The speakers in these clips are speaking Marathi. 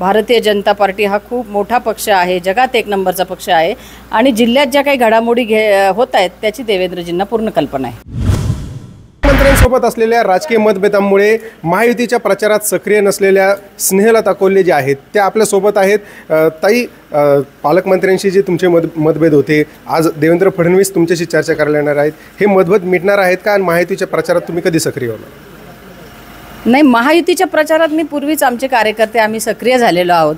भारतीय जनता पार्टी हा खूप मोठा पक्ष आहे, जगात एक नंबरचा पक्ष आहे आणि जिल्ह्यात ज्या काही घडामोडी होत आहेत त्याची देवेंद्रजींना पूर्ण कल्पना आहे. मंत्र्यांसोबत असलेल्या राजकीय मतभेदांमुळे महायुतीच्या प्रचारात सक्रिय नसलेल्या स्नेहलता कोल्हे जे आहेत त्या आपल्या सोबत आहेत. ताई, पालकमंत्र्यांशी जे तुमचे मतभेद होते, आज देवेंद्र फडणवीस तुमच्याशी चर्चा करायला येणार आहेत. हे मतभेद मिटणार आहेत का आणि महायुतीच्या प्रचारात तुम्ही कधी सक्रिय होणार? नाही, महायुतीच्या प्रचारात मी पूर्वीच आमचे कार्यकर्ते आम्ही सक्रिय झालेलो आहोत.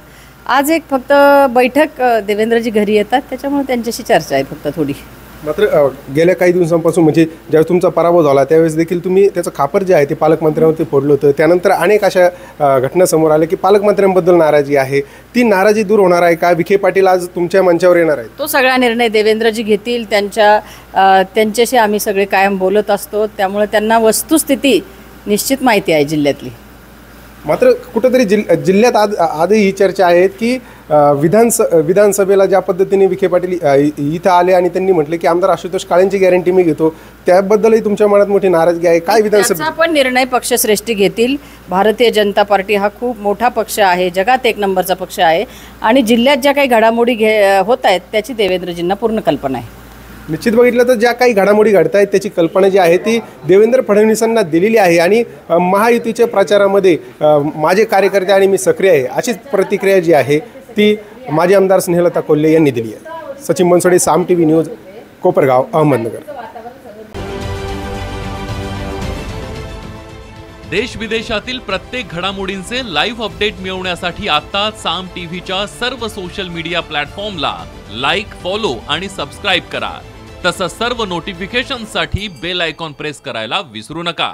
आज एक फक्त बैठक देवेंद्रजी घरी येतात त्याच्यामुळे त्यांच्याशी चर्चा आहे फक्त थोडी. मात्र गेल्या काही दिवसांपासून म्हणजे ज्यावेळेस तुमचा पराभव झाला त्यावेळेस देखील तुम्ही त्याचं खापर जे आहे ते पालकमंत्र्यांवरती फोडलं होतं. त्यानंतर अनेक अशा घटना समोर आल्या की पालकमंत्र्यांबद्दल नाराजी आहे. ती नाराजी दूर होणार आहे का? विखे पाटील आज तुमच्या मंचावर येणार आहेत. तो सगळा निर्णय देवेंद्रजी घेतील. त्यांच्याशी आम्ही सगळे कायम बोलत असतो, त्यामुळे त्यांना वस्तुस्थिती निश्चित माहिती आहे जिल्ह्यातली. मात्र कुठंतरी जिल्ह्यात आजही ही चर्चा आहे की विधानसभेला ज्या पद्धतीने विखे पाटील इथं आले आणि त्यांनी म्हटले की आमदार आशुतोष काळेंची गॅरंटी मी घेतो, त्याबद्दलही तुमच्या मनात मोठी नाराजगी आहे. काय विधानसभेचा पण निर्णय पक्षश्रेष्ठी घेतील. भारतीय जनता पार्टी हा खूप मोठा पक्ष आहे, जगात एक नंबरचा पक्ष आहे आणि जिल्ह्यात ज्या काही घडामोडी होत आहेत त्याची देवेंद्रजींना पूर्ण कल्पना आहे. निश्चित बघितलं तर ज्या काही घडामोडी घडत आहेत त्याची कल्पना जी आहे ती देवेंद्र फडणवीसांना दिलेली आहे आणि महायुतीच्या प्रचारामध्ये माझे कार्यकर्ते आणि मी सक्रिय आहे अशीच प्रतिक्रिया जी आहे ती माजी आमदार स्नेहलता कोल्हे यांनी दिली आहे. सचिन बनसोडे, साम टीव्ही न्यूज, कोपरगाव, अहमदनगर. देश विदेशातील प्रत्येक घडामोडींचे लाईव्ह अपडेट मिळवण्यासाठी आता साम टीव्हीच्या सर्व सोशल मीडिया प्लॅटफॉर्मला लाईक, फॉलो आणि सबस्क्राईब करा. तसंच सर्व नोटिफिकेशनसाठी बेल आयकॉन प्रेस करायला विसरू नका.